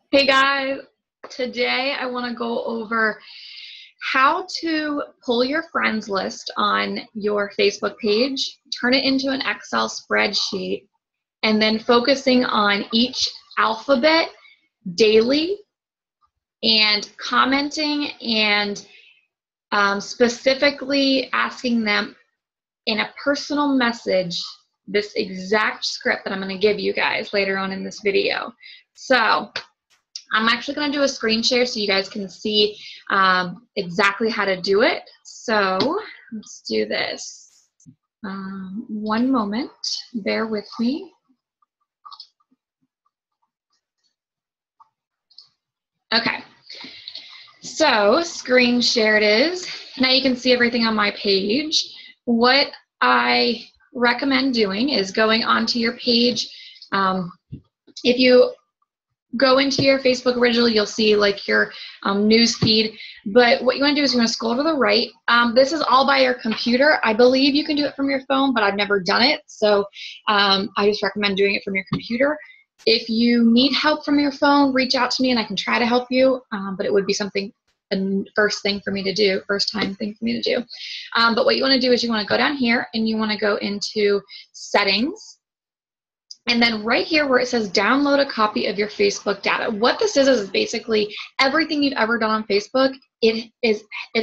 Hey guys, today I want to go over how to pull your friends list on your Facebook page, turn it into an Excel spreadsheet, and then focusing on each alphabet daily and commenting and specifically asking them in a personal message this exact script that I'm going to give you guys later on in this video. So I'm actually going to do a screen share so you guys can see exactly how to do it. So let's do this. One moment, bear with me. Okay, so screen share it is. Now you can see everything on my page. What I recommend doing is going onto your page. If you go into your Facebook originally, you'll see like your news feed. But what you want to do is you want to scroll to the right. This is all by your computer. I believe you can do it from your phone, but I've never done it. So I just recommend doing it from your computer. If you need help from your phone, reach out to me and I can try to help you. But it would be something, a first time thing for me to do. But what you want to do is you want to go down here and you want to go into settings. And then right here where it says download a copy of your Facebook data. What this is basically everything you've ever done on Facebook, it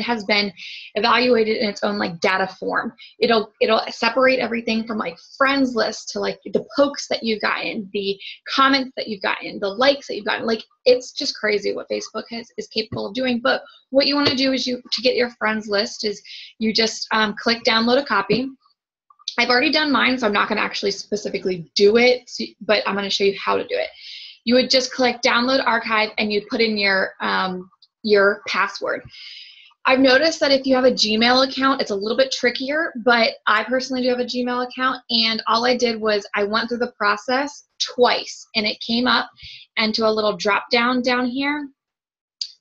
has been evaluated in its own like data form. It'll separate everything from like friends list to like the pokes that you've gotten, the comments that you've gotten, the likes that you've gotten. Like it's just crazy what Facebook is capable of doing. But what you want to do is to get your friends list is you just click download a copy. I've already done mine, so I'm not going to actually specifically do it, but I'm going to show you how to do it. You would just click download archive and you put in your password. I've noticed that if you have a Gmail account, it's a little bit trickier, but I personally do have a Gmail account, and all I did was I went through the process twice, and it came up into a little drop down here.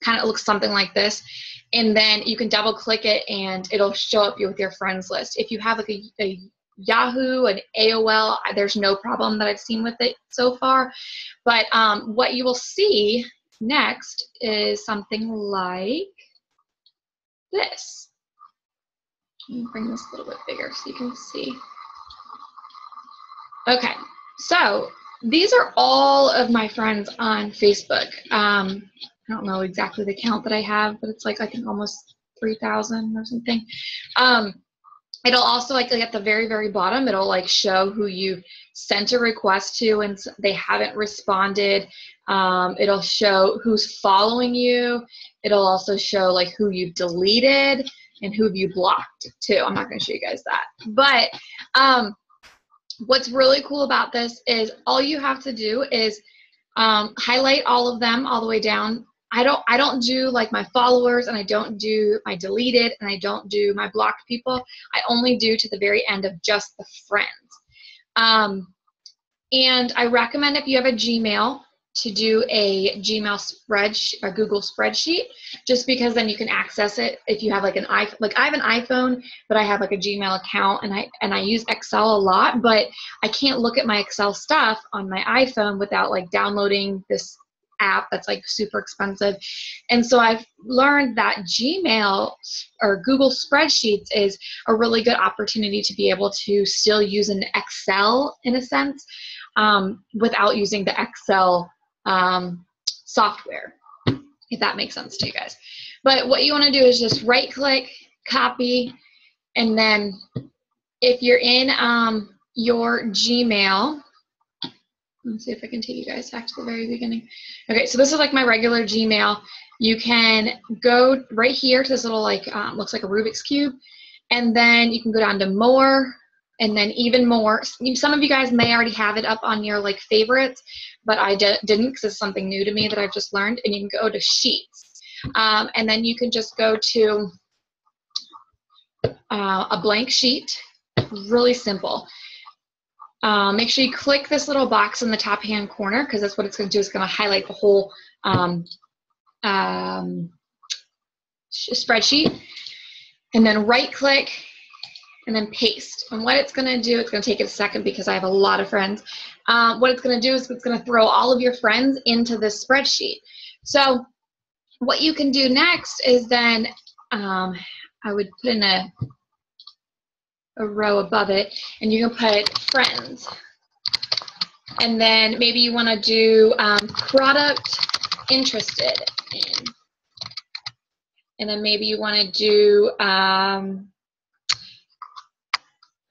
Kind of looks something like this. And then you can double click it and it'll show up with your friends list. If you have like a Yahoo and AOL, there's no problem that I've seen with it so far. But what you will see next is something like this. Let me bring this a little bit bigger so you can see. Okay, so these are all of my friends on Facebook. I don't know exactly the count that I have, but it's like I think almost 3,000 or something. It'll also like at the very, very bottom, it'll like show who you've sent a request to and they haven't responded. It'll show who's following you. It'll also show like who you've deleted and who you blocked too. I'm not going to show you guys that. But what's really cool about this is all you have to do is highlight all of them all the way down. I don't do like my followers, and I don't do my deleted, and I don't do my blocked people. I only do to the very end of just the friends. And I recommend if you have a Gmail to do a Gmail spreadsheet or Google spreadsheet, just because then you can access it if you have like an iPhone. Like I have an iPhone, but I have like a Gmail account, and I use Excel a lot, but I can't look at my Excel stuff on my iPhone without like downloading this app that's like super expensive. And so I've learned that Gmail or Google Spreadsheets is a really good opportunity to be able to still use an Excel in a sense without using the Excel software, if that makes sense to you guys. But what you want to do is just right click, copy, and then if you're in your Gmail, let's see if I can take you guys back to the very beginning. Okay, so this is like my regular Gmail. You can go right here to this little like, looks like a Rubik's Cube. And then you can go down to more and then even more. Some of you guys may already have it up on your like favorites, but I didn't because it's something new to me that I've just learned. And you can go to sheets. And then you can just go to a blank sheet. Really simple. Make sure you click this little box in the top hand corner because that's what it's going to do. It's going to highlight the whole spreadsheet. And then right click and then paste. And what it's going to do, it's going to take it a second because I have a lot of friends. what it's going to do is it's going to throw all of your friends into this spreadsheet. So what you can do next is then I would put in a row above it, and you can put friends. And then maybe you want to do product interested in. And then maybe you want to do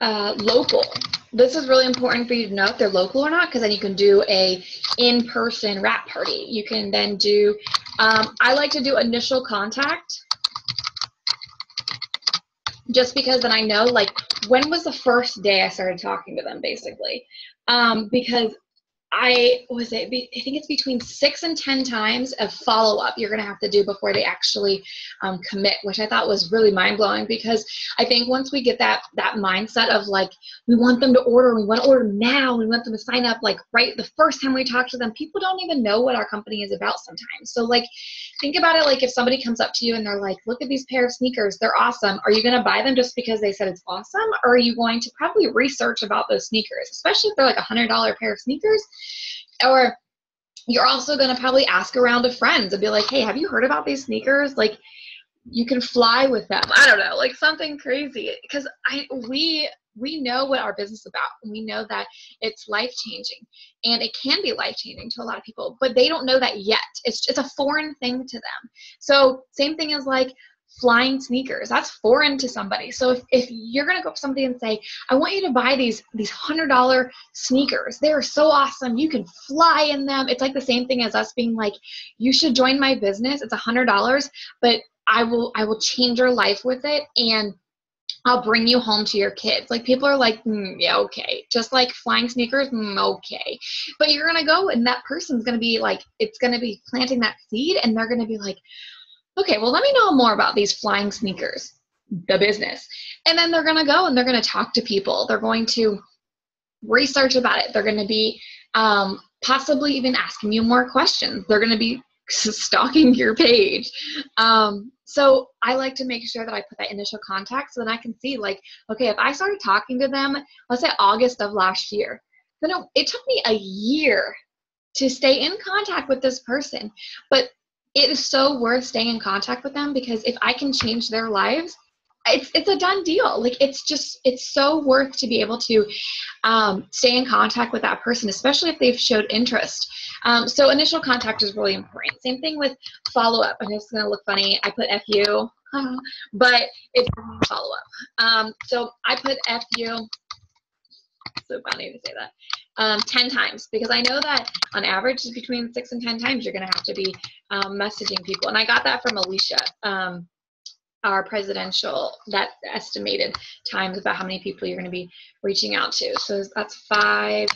local. This is really important for you to know if they're local or not, because then you can do a in-person wrap party. You can then do, I like to do initial contact, just because then I know, like, when was the first day I started talking to them, basically. Because I think it's between 6 and 10 times of follow-up you're going to have to do before they actually commit, which I thought was really mind-blowing, because I think once we get that mindset of, like, we want them to order, we want to order now, we want them to sign up, like, right the first time we talk to them. People don't even know what our company is about sometimes. So, like, think about it like if somebody comes up to you and they're like, look at these pair of sneakers, they're awesome. Are you going to buy them just because they said it's awesome? Or are you going to probably research about those sneakers, especially if they're like $100 pair of sneakers? Or you're also going to probably ask around to friends and be like, hey, have you heard about these sneakers? Like, you can fly with them. I don't know, like something crazy. Because we know what our business is about. And we know that it's life-changing. And it can be life-changing to a lot of people. But they don't know that yet. It's a foreign thing to them. So same thing as, like, flying sneakers. That's foreign to somebody. So if you're going to go up to somebody and say, I want you to buy these $100 sneakers. They are so awesome. You can fly in them. It's like the same thing as us being like, you should join my business. It's $100, but I will change your life with it, and I'll bring you home to your kids. Like, people are like, yeah, okay. Just like flying sneakers, okay. But you're going to go, and that person's going to be like, it's going to be planting that seed, and they're going to be like, okay, well, let me know more about these flying sneakers, the business. And then they're going to go and they're going to talk to people. They're going to research about it. They're going to be possibly even asking you more questions. They're going to be stalking your page. So I like to make sure that I put that initial contact, so then I can see, like, okay, if I started talking to them, let's say August of last year, then it took me a year to stay in contact with this person. But it is so worth staying in contact with them, because if I can change their lives, it's a done deal. Like, it's so worth to be able to stay in contact with that person, especially if they've showed interest. So initial contact is really important. Same thing with follow-up. And it's going to look funny. I put FU, but it doesn't mean follow-up. So I put FU. So funny to say that. 10 times, because I know that on average between 6 and 10 times you're going to have to be messaging people. And I got that from Alicia, our presidential, that estimated times about how many people you're going to be reaching out to. So that's 5,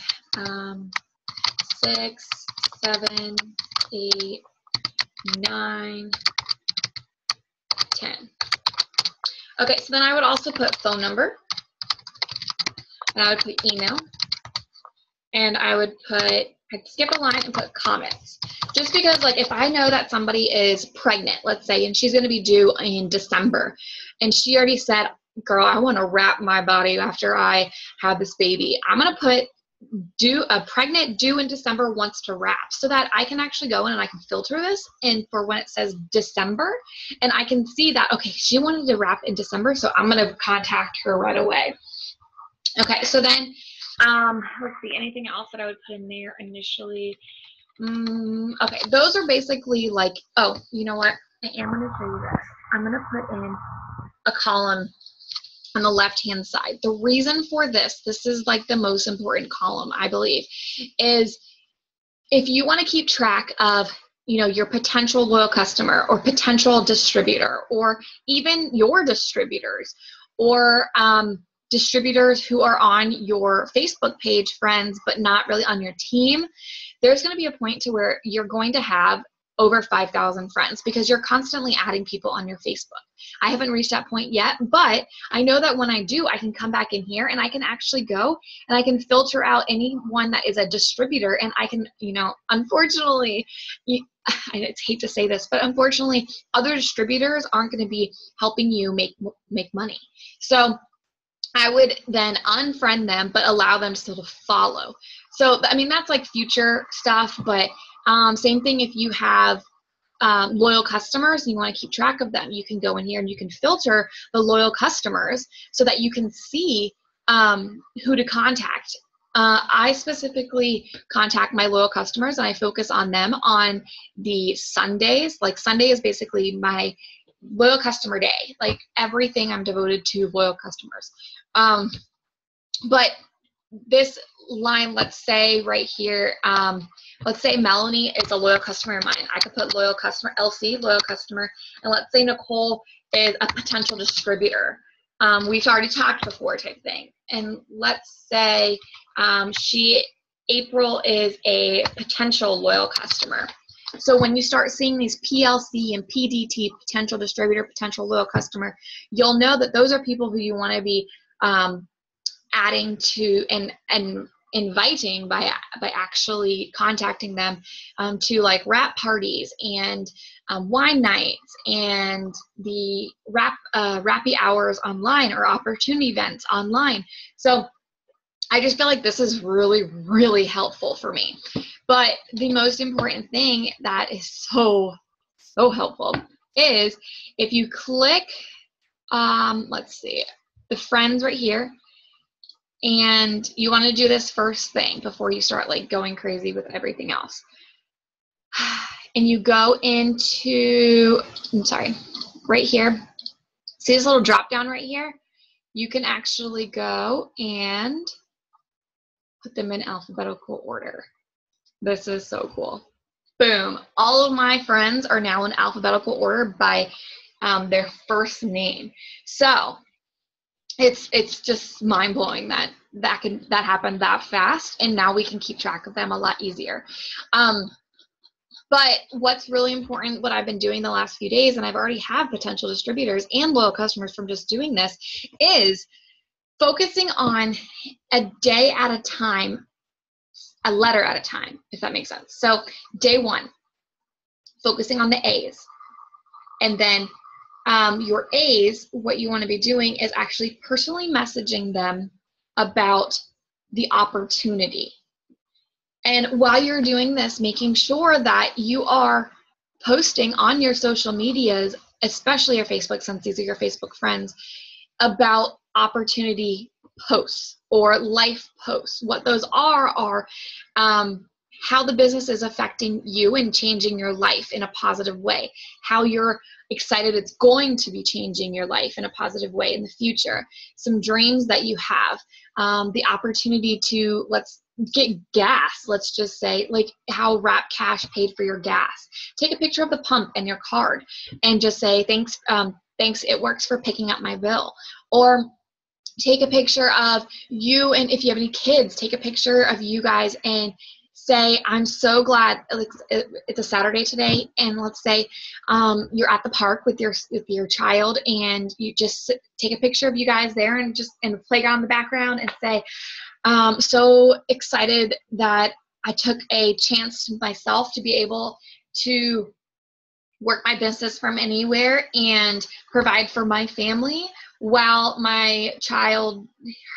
6, 7, 8, 9, 10. Okay, so then I would also put phone number, and I would put email, and I'd skip a line and put comments. Just because, like, if I know that somebody is pregnant, let's say, and she's going to be due in December, and she already said, girl, I want to wrap my body after I have this baby, I'm going to put pregnant due in December wants to wrap, so that I can actually go in and I can filter this, and for when it says December, and I can see that, okay, she wanted to wrap in December, so I'm going to contact her right away. Okay, so then, let's see, anything else that I would put in there initially? Okay, those are basically like, oh, you know what? I am going to show you this. I'm going to put in a column on the left-hand side. The reason for this is like the most important column, I believe, is if you want to keep track of, you know, your potential loyal customer or potential distributor, or even your distributors, or distributors who are on your Facebook page, friends, but not really on your team, there's going to be a point to where you're going to have over 5,000 friends, because you're constantly adding people on your Facebook. I haven't reached that point yet, but I know that when I do, I can come back in here and I can actually go and I can filter out anyone that is a distributor, and I can, you know, unfortunately, I hate to say this, but unfortunately, other distributors aren't going to be helping you make money. So I would then unfriend them, but allow them still to follow. So, I mean, that's like future stuff, but same thing if you have loyal customers and you want to keep track of them, you can go in here and you can filter the loyal customers so that you can see who to contact. I specifically contact my loyal customers and I focus on them on the Sundays. Like Sunday is basically my loyal customer day. Like everything I'm devoted to loyal customers. But this line, let's say right here, let's say Melanie is a loyal customer of mine. I could put loyal customer, Elsie, loyal customer, and let's say Nicole is a potential distributor. We've already talked before type thing. And let's say April is a potential loyal customer. So when you start seeing these PLC and PDT, potential distributor, potential loyal customer, you'll know that those are people who you want to be adding to and inviting by actually contacting them to like wrap parties and wine nights and the wrappy hours online or opportunity events online. So I just feel like this is really, really helpful for me. But the most important thing that is so helpful is if you click, let's see, the friends right here, and you want to do this first thing before you start like going crazy with everything else. And you go into, right here, see this little drop down right here? You can actually go and put them in alphabetical order. This is so cool. Boom. All of my friends are now in alphabetical order by their first name. So it's just mind-blowing that happened that fast, and now we can keep track of them a lot easier. But what's really important, what I've been doing the last few days, and I've already had potential distributors and loyal customers from just doing this, is focusing on a day at a time, a letter at a time, if that makes sense. So day one, focusing on the A's. And then your A's, what you want to be doing is actually personally messaging them about the opportunity. And while you're doing this, making sure that you are posting on your social medias, especially your Facebook, since these are your Facebook friends, about opportunity posts or life posts. What those are how the business is affecting you and changing your life in a positive way, how you're excited it's going to be changing your life in a positive way in the future, some dreams that you have, the opportunity to, let's get gas, let's just say, like how Wrap Cash paid for your gas. Take a picture of the pump and your card and just say, thanks, it works for picking up my bill. Or take a picture of you, and if you have any kids, take a picture of you guys and say, I'm so glad, it's a Saturday today, and let's say you're at the park with your child, and you just take a picture of you guys there and just in the playground in the background and say, so excited that I took a chance myself to be able to work my business from anywhere and provide for my family while my child,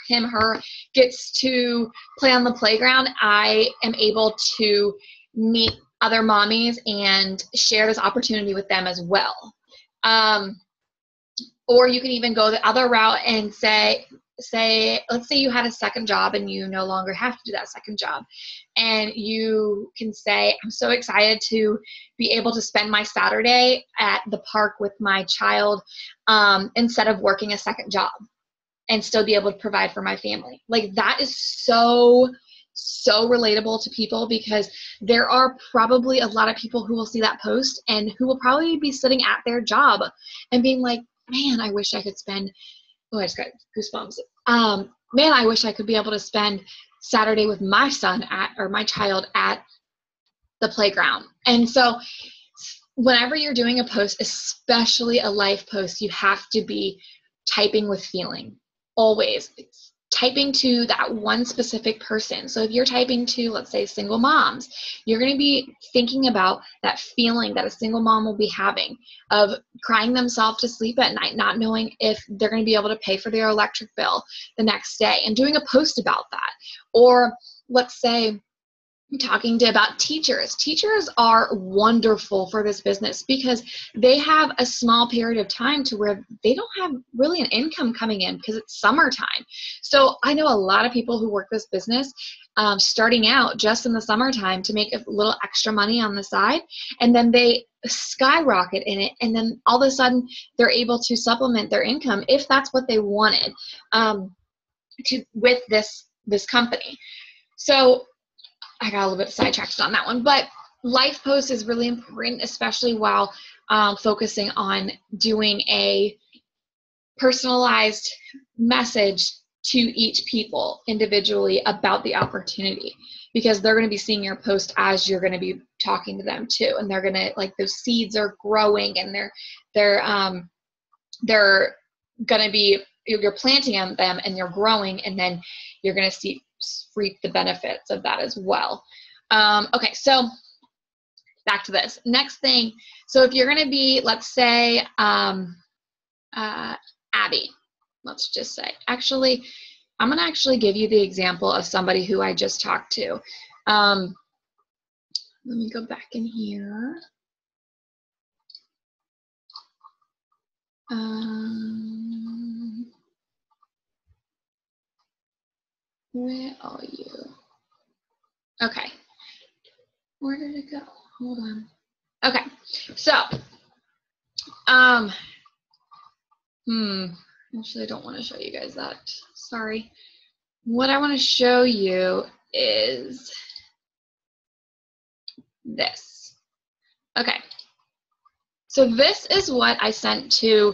her, gets to play on the playground. I am able to meet other mommies and share this opportunity with them as well. Or you can even go the other route and say, let's say you had a second job and you no longer have to do that second job. And you can say, I'm so excited to be able to spend my Saturday at the park with my child instead of working a second job, and still be able to provide for my family. Like, that is so relatable to people, because there are probably a lot of people who will see that post and who will probably be sitting at their job and being like, man, I wish I could spend, oh, I just got goosebumps. Man, I wish I could be able to spend Saturday with my son or my child at the playground. And so whenever you're doing a post, especially a life post, you have to be typing with feeling. Always typing to that one specific person. So if you're typing to, let's say, single moms, you're going to be thinking about that feeling that a single mom will be having of crying themselves to sleep at night, not knowing if they're going to be able to pay for their electric bill the next day, and doing a post about that. Or let's say, talking to about teachers. Teachers are wonderful for this business because they have a small period of time to where they don't have really an income coming in because it's summertime. So I know a lot of people who work this business starting out just in the summertime to make a little extra money on the side, and then they skyrocket in it, and then all of a sudden they're able to supplement their income if that's what they wanted with this company. So I got a little bit sidetracked on that one, but life post is really important, especially while focusing on doing a personalized message to each people individually about the opportunity, because they're going to be seeing your post as you're going to be talking to them too, and they're going to, like, those seeds are growing, and they're going to be, you're planting them and you're growing, and then you're going to reap the benefits of that as well. Okay, so back to this next thing. So if you're going to be, let's say, Abby, let's just say, actually, I'm going to actually give you the example of somebody who I just talked to. Let me go back in here. Where are you? Okay. Where did it go? Hold on. Okay. So, actually, I don't want to show you guys that. Sorry. What I want to show you is this. Okay. So this is what I sent to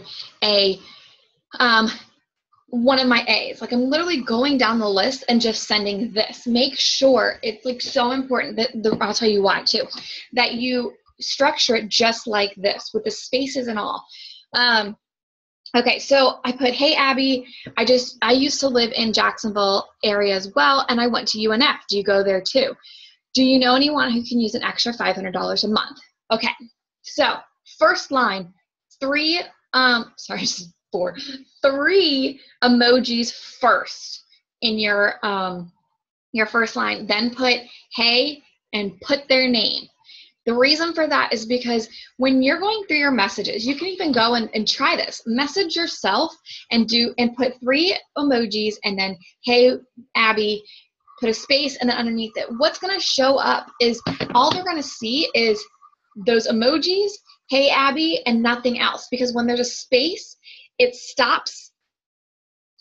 one of my A's. Like, I'm literally going down the list and just sending this. Make sure, it's like so important that I'll tell you why too, that you structure it just like this with the spaces and all. Okay, so I put, hey Abby, I used to live in Jacksonville area as well, and I went to UNF. Do you go there too? Do you know anyone who can use an extra $500 a month? Okay, so first line, three emojis first in your first line, then put hey and put their name. The reason for that is because when you're going through your messages, you can even go and try this. Message yourself and put 3 emojis and then hey Abby, put a space, and then underneath it, what's going to show up is all they're going to see is those emojis, hey Abby, and nothing else. Because when there's a space, it stops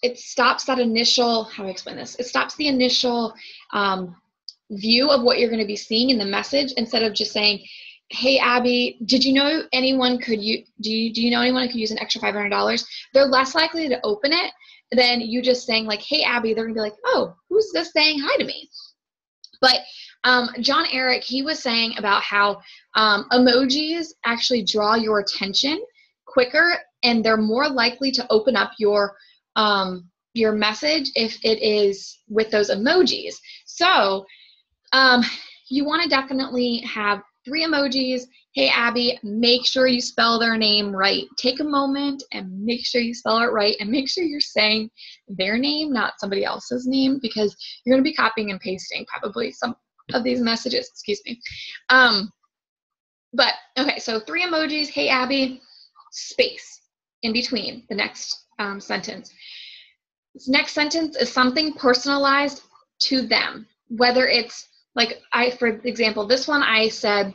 that initial, how do I explain this? It stops the initial view of what you're going to be seeing in the message, instead of just saying, hey Abby, do you know anyone could use an extra $500? They're less likely to open it than you just saying like, hey Abby. They're gonna be like, oh, who's this saying hi to me? But John Eric, he was saying about how emojis actually draw your attention quicker, and they're more likely to open up your message if it is with those emojis. So you want to definitely have 3 emojis. Hey Abby, make sure you spell their name right. Take a moment and make sure you spell it right, and make sure you're saying their name, not somebody else's name, because you're going to be copying and pasting probably some of these messages, excuse me. But okay, so 3 emojis, hey Abby, space in between the next sentence. This next sentence is something personalized to them, whether it's like, for example, this one I said,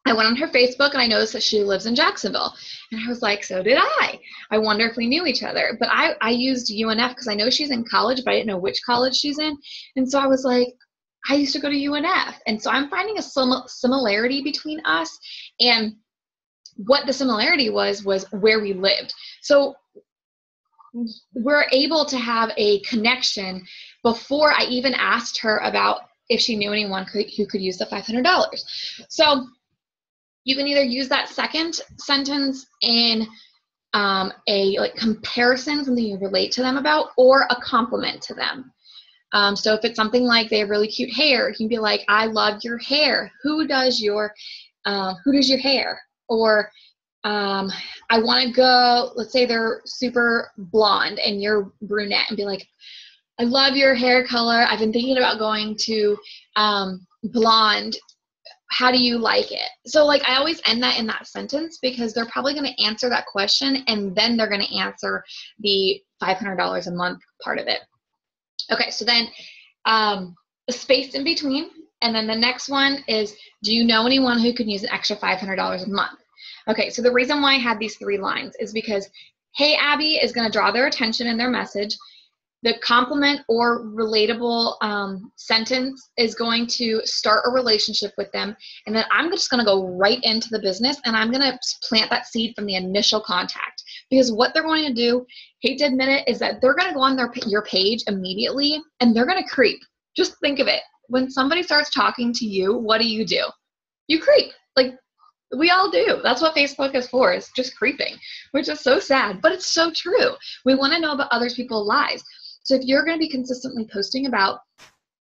I went on her Facebook and I noticed that she lives in Jacksonville. And I was like, so did I. I wonder if we knew each other. But I used UNF because I know she's in college, but I didn't know which college she's in. And so I was like, I used to go to UNF. And so I'm finding a similarity between us. And what the similarity was where we lived. So we're able to have a connection before I even asked her about if she knew anyone who could use the $500. So you can either use that second sentence in a like comparison, something you relate to them about, or a compliment to them. So if it's something like they have really cute hair, you can be like, I love your hair. Who does your hair? Or I want to go, let's say they're super blonde and you're brunette, and be like, I love your hair color. I've been thinking about going to blonde. How do you like it? So like I always end that in that sentence because they're probably going to answer that question and then they're going to answer the $500 a month part of it. Okay, so then a space in between. And then the next one is, do you know anyone who could use an extra $500 a month? Okay, so the reason why I had these 3 lines is because, hey, Abby is going to draw their attention in their message. The compliment or relatable sentence is going to start a relationship with them. And then I'm just going to go right into the business and I'm going to plant that seed from the initial contact. Because what they're going to do, hate to admit it, is that they're going to go on your page immediately and they're going to creep. Just think of it. When somebody starts talking to you, what do? You creep. Like, we all do. That's what Facebook is for, is just creeping, which is so sad, but it's so true. We want to know about other people's lives. So if you're going to be consistently posting about,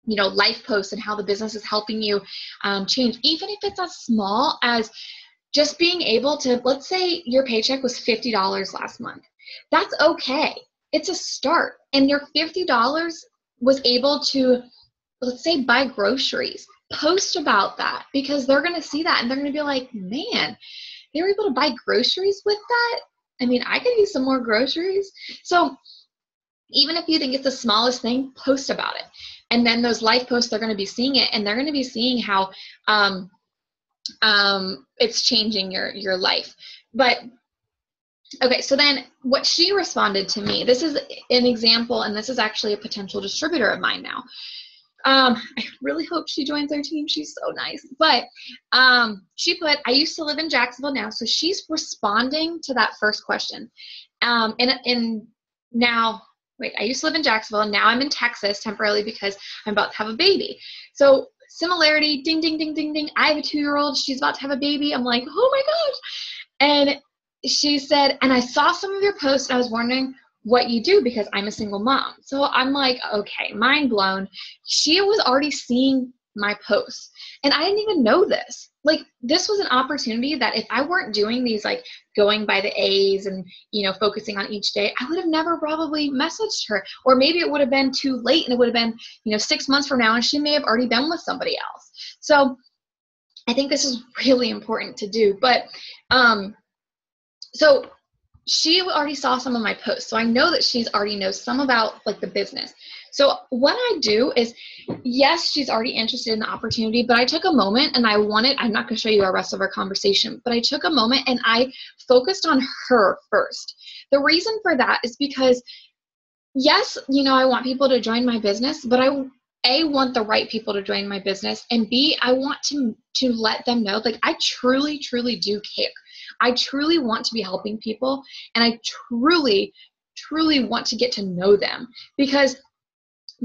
life posts and how the business is helping you change, even if it's as small as just being able to, let's say your paycheck was $50 last month. That's okay. It's a start. And your $50 was able to, let's say, buy groceries. Post about that because they're going to see that and they're going to be like, man, they were able to buy groceries with that. I mean, I could use some more groceries. So even if you think it's the smallest thing, post about it. And then those life posts, they're going to be seeing it and they're going to be seeing how it's changing your life. But okay, so then what she responded to me, this is an example, and this is actually a potential distributor of mine now. I really hope she joins our team. She's so nice. But she put, I used to live in Jacksonville now. So she's responding to that first question. And now, wait, I used to live in Jacksonville. Now I'm in Texas temporarily because I'm about to have a baby. So similarity, ding, ding, ding, ding, ding. I have a 2-year-old. She's about to have a baby. I'm like, oh my gosh. And she said, and I saw some of your posts. And I was wondering what you do because I'm a single mom. So I'm like, okay, mind blown. She was already seeing my posts and I didn't even know this. Like, this was an opportunity that if I weren't doing these, like going by the A's and, focusing on each day, I would have never probably messaged her, or maybe it would have been too late and it would have been, 6 months from now and she may have already been with somebody else. So I think this is really important to do. But, so she already saw some of my posts. So I know that she's already knows some about like the business. So what I do is, yes, she's already interested in the opportunity, but I took a moment and I'm not going to show you the rest of our conversation, but I took a moment and I focused on her first. The reason for that is because, yes, I want people to join my business, but I want the right people to join my business, and B, I want to let them know, like, I truly, truly do care. I truly want to be helping people, and I truly, truly want to get to know them, because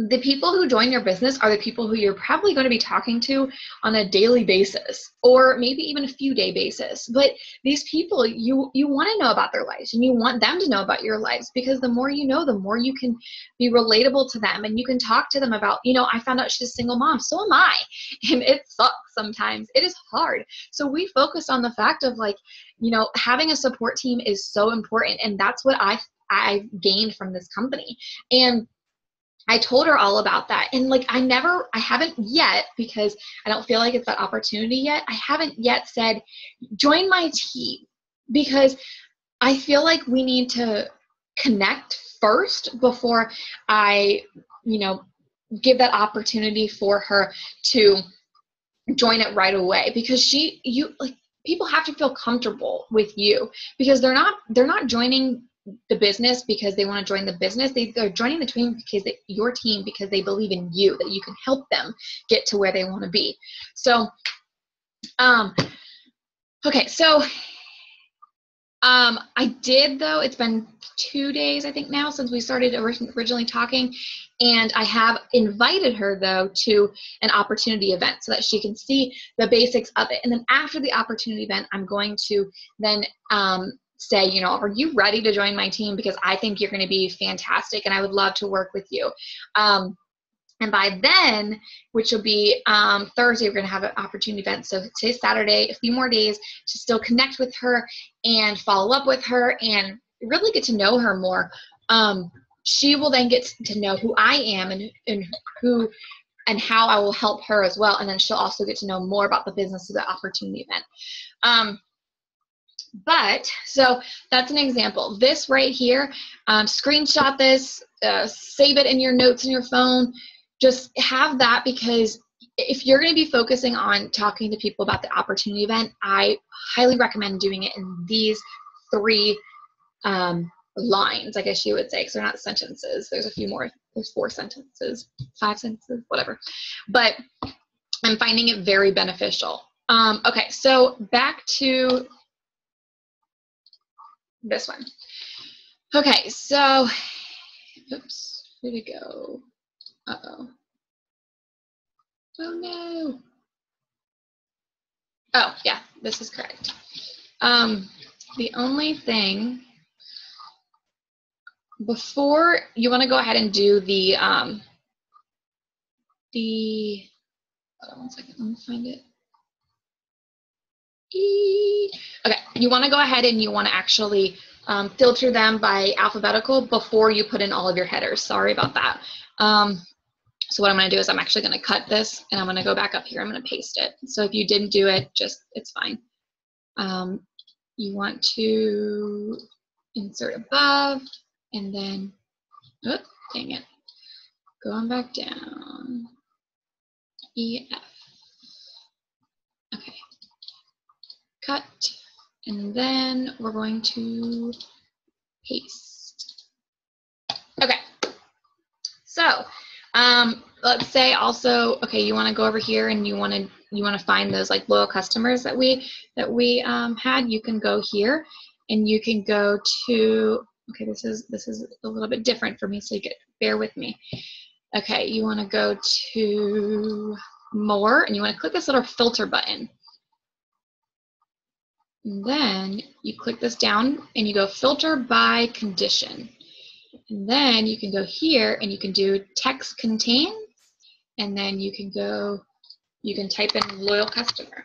the people who join your business are the people who you're probably going to be talking to on a daily basis, or maybe even a few day basis. But these people, you want to know about their lives, and you want them to know about your lives, because the more you know, the more you can be relatable to them, and you can talk to them about, I found out she's a single mom. So am I. And it sucks sometimes. It is hard. So we focus on the fact of, like, having a support team is so important. And that's what I gained from this company. And I told her all about that. And like, I haven't yet, because I don't feel like it's that opportunity yet. I haven't yet said, join my team, because I feel like we need to connect first before I, give that opportunity for her to join it right away, because people have to feel comfortable with you, because they're not joining the business because they want to join the business. They're joining the team because your team, because they believe in you, that you can help them get to where they want to be. So, okay. So, I did, though, it's been 2 days, I think now, since we started originally talking, and I have invited her, though, to an opportunity event so that she can see the basics of it. And then after the opportunity event, I'm going to then, say, are you ready to join my team? Because I think you're going to be fantastic and I would love to work with you. And by then, which will be Thursday, we're going to have an opportunity event. So today's Saturday, a few more days to still connect with her and follow up with her and really get to know her more. she will then get to know who I am and who and how I will help her as well. And then she'll also get to know more about the business of the opportunity event. But so that's an example. This right here, screenshot this, save it in your notes in your phone. Just have that, because if you're going to be focusing on talking to people about the opportunity event, I highly recommend doing it in these 3 lines, I guess you would say, because they're not sentences. There's a few more. There's 4 sentences, 5 sentences, whatever. But I'm finding it very beneficial. Okay, so back to this one. Okay, so, oops, where'd it go? Uh-oh. Oh no. Oh, yeah, this is correct. The only thing, before you want to go ahead and do the, hold on one second, let me find it. Okay, you want to go ahead and you want to actually filter them by alphabetical before you put in all of your headers. Sorry about that. So what I'm going to do is I'm actually going to cut this and I'm going to go back up here. I'm going to paste it. So if you didn't do it, just, it's fine. You want to insert above and then, oh, dang it, going back down, EF. Okay, cut, and then we're going to paste. Okay, so let's say also, okay, you want to go over here and you want to find those like loyal customers that we had. You can go here and you can go to, okay, this is a little bit different for me, so you get, bear with me. Okay, you want to go to more and you want to click this little filter button. And then you click this down and you go filter by condition. And then you can go here and you can do text contains, and then you can go, you can type in loyal customer.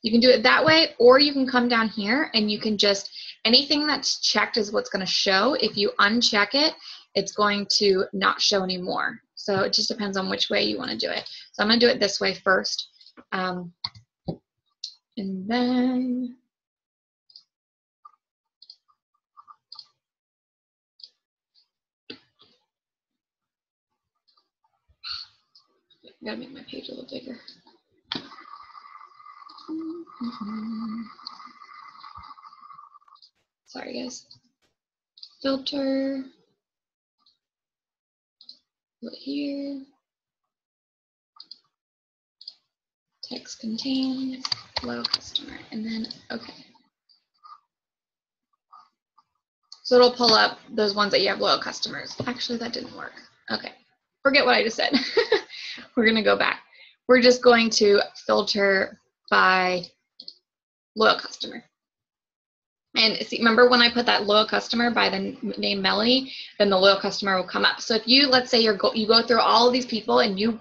You can do it that way, or you can come down here and you can just, anything that's checked is what's going to show. If you uncheck it, it's going to not show anymore. So it just depends on which way you want to do it. So I'm going to do it this way first. And then I gotta make my page a little bigger. Sorry, guys. Filter. Put here. Text contains loyal customer, and then okay. So it'll pull up those ones that you have loyal customers. Actually, that didn't work. Okay, forget what I just said. We're gonna go back. We're just going to filter by loyal customer. And see, remember when I put that loyal customer by the name Melanie, then the loyal customer will come up. So if you, let's say you go through all of these people and you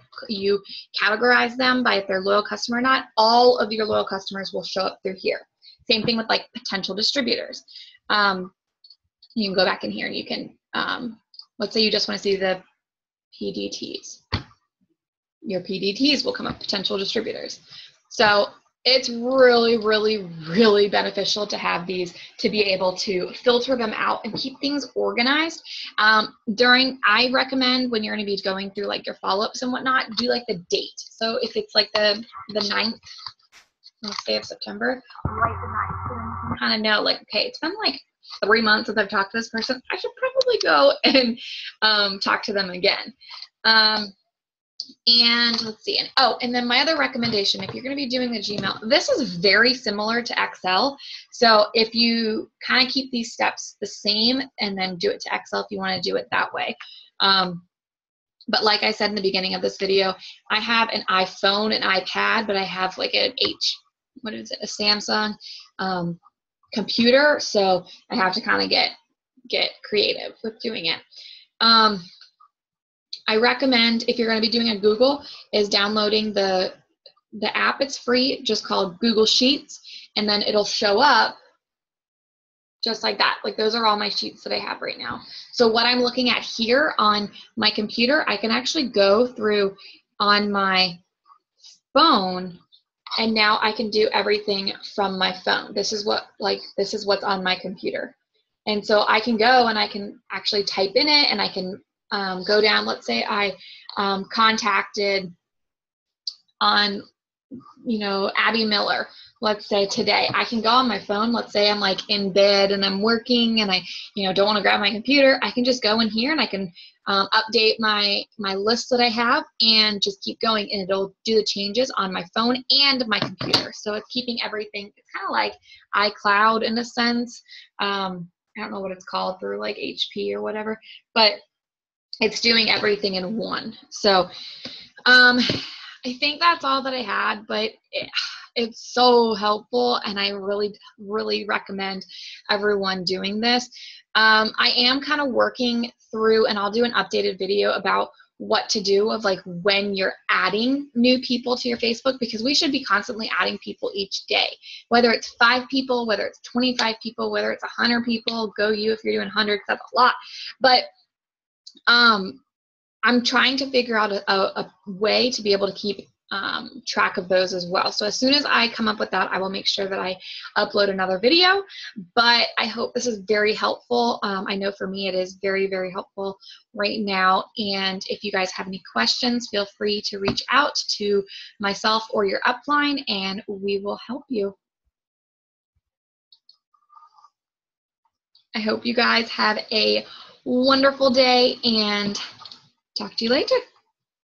categorize them by if they're loyal customer or not, all of your loyal customers will show up through here. Same thing with like potential distributors. You can go back in here and you can, let's say you just want to see the PDTs. Your PDTs will come up, potential distributors. So it's really, really, really beneficial to have these, to be able to filter them out and keep things organized. I recommend when you're going to be going through like your follow-ups and whatnot, do like the date. So if it's like the 9th, let's say of September, write the 9th, so then you can kind of know like, okay, it's been like 3 months since I've talked to this person. I should probably go and talk to them again. And let's see, and then my other recommendation, if you're going to be doing the Gmail, this is very similar to Excel. So if you kind of keep these steps the same and then do it to Excel if you want to do it that way. But like I said in the beginning of this video, I have an iPhone, an iPad, but I have like a Samsung computer. So I have to kind of get creative with doing it. I recommend, if you're going to be doing a Google, is downloading the app. It's free, just called Google Sheets, and then it'll show up just like that. Like those are all my sheets that I have right now. So what I'm looking at here on my computer, I can actually go through on my phone, and now I can do everything from my phone. This is what's on my computer. And so I can go and I can actually type in it, and I can go down. Let's say I contacted on, Abby Miller, let's say today. I can go on my phone. Let's say I'm like in bed and I'm working and I, don't want to grab my computer. I can just go in here and I can update my list that I have and just keep going, and it'll do the changes on my phone and my computer. So it's keeping everything. It's kind of like iCloud in a sense. I don't know what it's called through like HP or whatever, but it's doing everything in one. So I think that's all that I had, but it's so helpful, and I really, really recommend everyone doing this. I am kind of working through, and I'll do an updated video about what to do of like when you're adding new people to your Facebook, because we should be constantly adding people each day, whether it's 5 people, whether it's 25 people, whether it's 100 people. Go you if you're doing 100, that's a lot. But I'm trying to figure out a way to be able to keep track of those as well. So as soon as I come up with that, I will make sure that I upload another video. But I hope this is very helpful. I know for me it is very, very helpful right now. And if you guys have any questions, feel free to reach out to myself or your upline, and we will help you. I hope you guys have a wonderful day, and talk to you later.